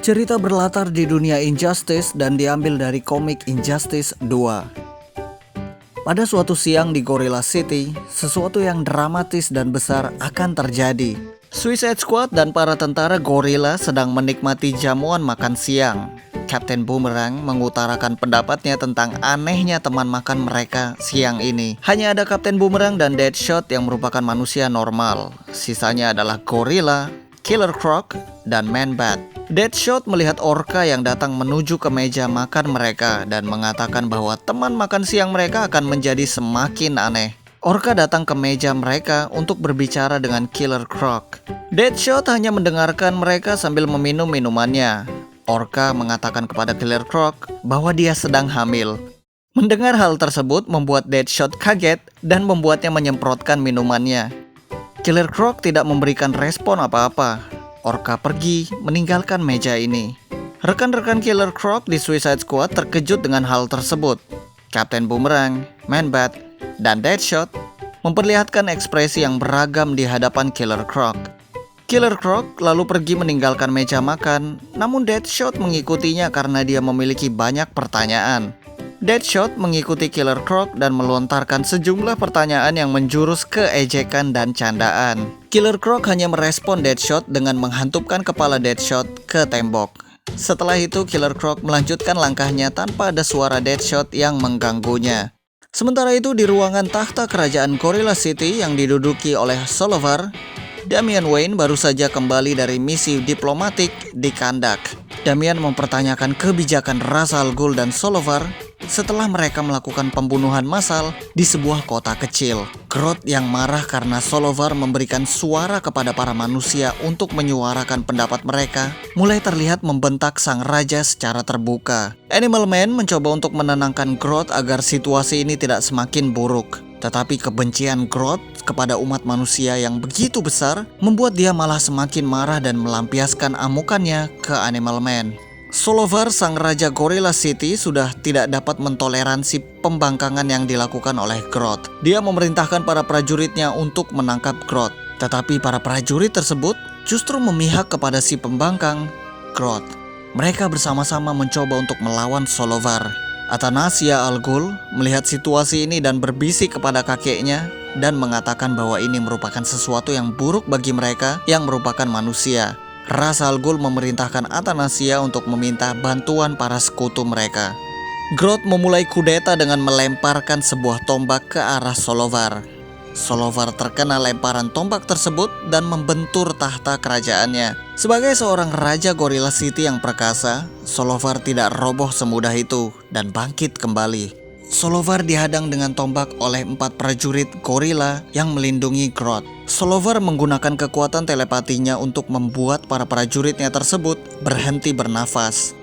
Cerita berlatar di dunia Injustice dan diambil dari komik Injustice 2. Pada suatu siang di Gorilla City, sesuatu yang dramatis dan besar akan terjadi. Suicide Squad dan para tentara gorila sedang menikmati jamuan makan siang. Captain Boomerang mengutarakan pendapatnya tentang anehnya teman makan mereka siang ini. Hanya ada Captain Boomerang dan Deadshot yang merupakan manusia normal. Sisanya adalah gorila, Killer Croc, dan Man-Bat. Deadshot melihat Orca yang datang menuju ke meja makan mereka dan mengatakan bahwa teman makan siang mereka akan menjadi semakin aneh. Orca datang ke meja mereka untuk berbicara dengan Killer Croc. Deadshot hanya mendengarkan mereka sambil meminum minumannya. Orca mengatakan kepada Killer Croc bahwa dia sedang hamil. Mendengar hal tersebut membuat Deadshot kaget dan membuatnya menyemprotkan minumannya. Killer Croc tidak memberikan respon apa-apa. Orca pergi meninggalkan meja ini. Rekan-rekan Killer Croc di Suicide Squad terkejut dengan hal tersebut. Captain Boomerang, Man-Bat, dan Deadshot memperlihatkan ekspresi yang beragam di hadapan Killer Croc. Killer Croc lalu pergi meninggalkan meja makan, namun Deadshot mengikutinya karena dia memiliki banyak pertanyaan. Deadshot mengikuti Killer Croc dan melontarkan sejumlah pertanyaan yang menjurus ke ejekan dan candaan. Killer Croc hanya merespon Deadshot dengan menghantupkan kepala Deadshot ke tembok. Setelah itu Killer Croc melanjutkan langkahnya tanpa ada suara Deadshot yang mengganggunya. Sementara itu di ruangan tahta kerajaan Gorilla City yang diduduki oleh Solovar, Damian Wayne baru saja kembali dari misi diplomatik di Kandak. Damian mempertanyakan kebijakan Ra's al Ghul dan Solovar setelah mereka melakukan pembunuhan massal di sebuah kota kecil. Grodd yang marah karena Solovar memberikan suara kepada para manusia untuk menyuarakan pendapat mereka, mulai terlihat membentak sang raja secara terbuka. Animal Man mencoba untuk menenangkan Grodd agar situasi ini tidak semakin buruk. Tetapi kebencian Grodd kepada umat manusia yang begitu besar membuat dia malah semakin marah dan melampiaskan amukannya ke Animal Man. Solovar, sang raja Gorilla City, sudah tidak dapat mentoleransi pembangkangan yang dilakukan oleh Grodd. Dia memerintahkan para prajuritnya untuk menangkap Grodd. Tetapi para prajurit tersebut justru memihak kepada si pembangkang, Grodd. Mereka bersama-sama mencoba untuk melawan Solovar. Athanasia al Ghul melihat situasi ini dan berbisik kepada kakeknya dan mengatakan bahwa ini merupakan sesuatu yang buruk bagi mereka yang merupakan manusia. Ra's al Ghul memerintahkan Athanasia untuk meminta bantuan para sekutu mereka. Grodd memulai kudeta dengan melemparkan sebuah tombak ke arah Solovar. Solovar terkena lemparan tombak tersebut dan membentur tahta kerajaannya. Sebagai seorang raja Gorilla City yang perkasa, Solovar tidak roboh semudah itu dan bangkit kembali. Solovar dihadang dengan tombak oleh 4 prajurit gorila yang melindungi Grodd. Solovar menggunakan kekuatan telepatinya untuk membuat para prajuritnya tersebut berhenti bernafas.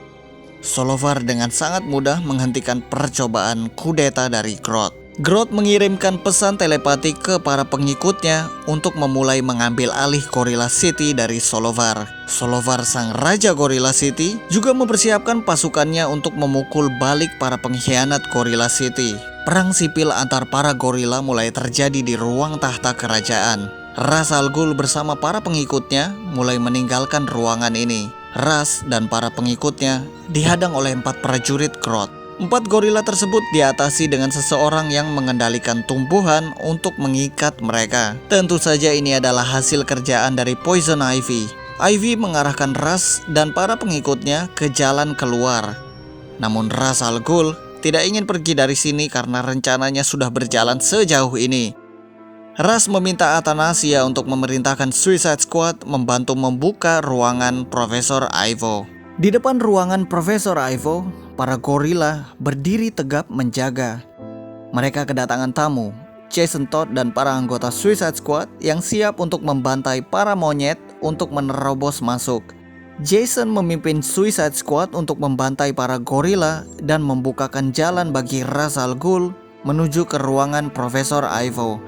Solovar dengan sangat mudah menghentikan percobaan kudeta dari Grodd. Grodd mengirimkan pesan telepati ke para pengikutnya untuk memulai mengambil alih Gorilla City dari Solovar. Solovar, sang raja Gorilla City, juga mempersiapkan pasukannya untuk memukul balik para pengkhianat Gorilla City. Perang sipil antar para gorila mulai terjadi di ruang tahta kerajaan. Ra's al Ghul bersama para pengikutnya mulai meninggalkan ruangan ini. Ra's dan para pengikutnya dihadang oleh 4 prajurit Grodd. 4 gorila tersebut diatasi dengan seseorang yang mengendalikan tumbuhan untuk mengikat mereka. Tentu saja ini adalah hasil kerjaan dari Poison Ivy. Ivy mengarahkan Ra's dan para pengikutnya ke jalan keluar. Namun Ra's al Ghul tidak ingin pergi dari sini karena rencananya sudah berjalan sejauh ini. Ra's meminta Athanasia untuk memerintahkan Suicide Squad membantu membuka ruangan Profesor Ivo. Di depan ruangan Profesor Ivo, para gorila berdiri tegap menjaga. Mereka kedatangan tamu, Jason Todd dan para anggota Suicide Squad yang siap untuk membantai para monyet untuk menerobos masuk. Jason memimpin Suicide Squad untuk membantai para gorila dan membukakan jalan bagi Ra's al Ghul menuju ke ruangan Profesor Ivo.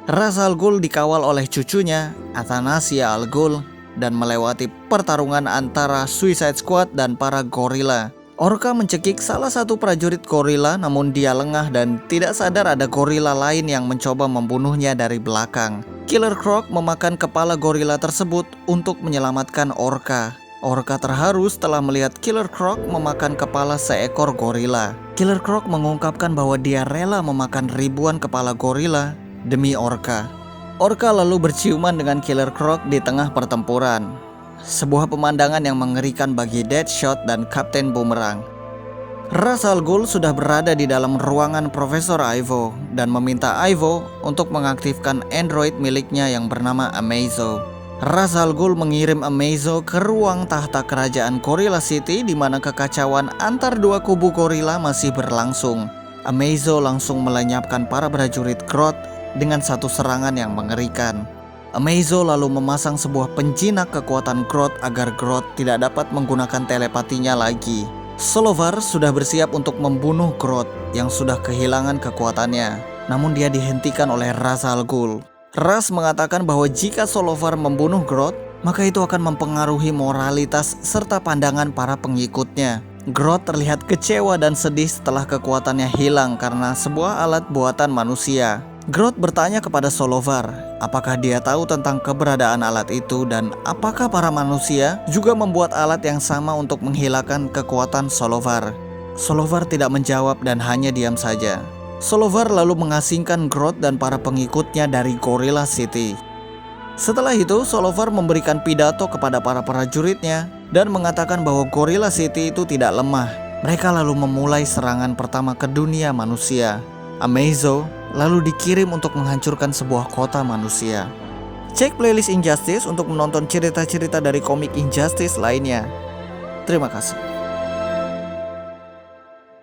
Ra's al Ghul dikawal oleh cucunya, Athanasia al Ghul, dan melewati pertarungan antara Suicide Squad dan para gorila. Orca mencekik salah satu prajurit gorila, namun dia lengah dan tidak sadar ada gorila lain yang mencoba membunuhnya dari belakang. Killer Croc memakan kepala gorila tersebut untuk menyelamatkan Orca. Orka terharu setelah melihat Killer Croc memakan kepala seekor gorila. Killer Croc mengungkapkan bahwa dia rela memakan ribuan kepala gorila demi Orka. Orka lalu berciuman dengan Killer Croc di tengah pertempuran. Sebuah pemandangan yang mengerikan bagi Deadshot dan Kapten Boomerang. Ra's al Ghul sudah berada di dalam ruangan Profesor Ivo dan meminta Ivo untuk mengaktifkan android miliknya yang bernama Amazo. Ra's al Ghul mengirim Amazo ke ruang tahta kerajaan Gorilla City di mana kekacauan antar dua kubu gorila masih berlangsung. Amazo langsung melenyapkan para prajurit Grodd dengan satu serangan yang mengerikan. Amazo lalu memasang sebuah penjinak kekuatan Grodd agar Grodd tidak dapat menggunakan telepatinya lagi. Solovar sudah bersiap untuk membunuh Grodd yang sudah kehilangan kekuatannya, namun dia dihentikan oleh Ra's al Ghul. Ra's mengatakan bahwa jika Solovar membunuh Grodd, maka itu akan mempengaruhi moralitas serta pandangan para pengikutnya. Grodd terlihat kecewa dan sedih setelah kekuatannya hilang karena sebuah alat buatan manusia. Grodd bertanya kepada Solovar, apakah dia tahu tentang keberadaan alat itu dan apakah para manusia juga membuat alat yang sama untuk menghilangkan kekuatan Solovar. Solovar tidak menjawab dan hanya diam saja. Solovar lalu mengasingkan Grodd dan para pengikutnya dari Gorilla City. Setelah itu, Solovar memberikan pidato kepada para prajuritnya dan mengatakan bahwa Gorilla City itu tidak lemah. Mereka lalu memulai serangan pertama ke dunia manusia. Amazo lalu dikirim untuk menghancurkan sebuah kota manusia. Cek playlist Injustice untuk menonton cerita-cerita dari komik Injustice lainnya. Terima kasih.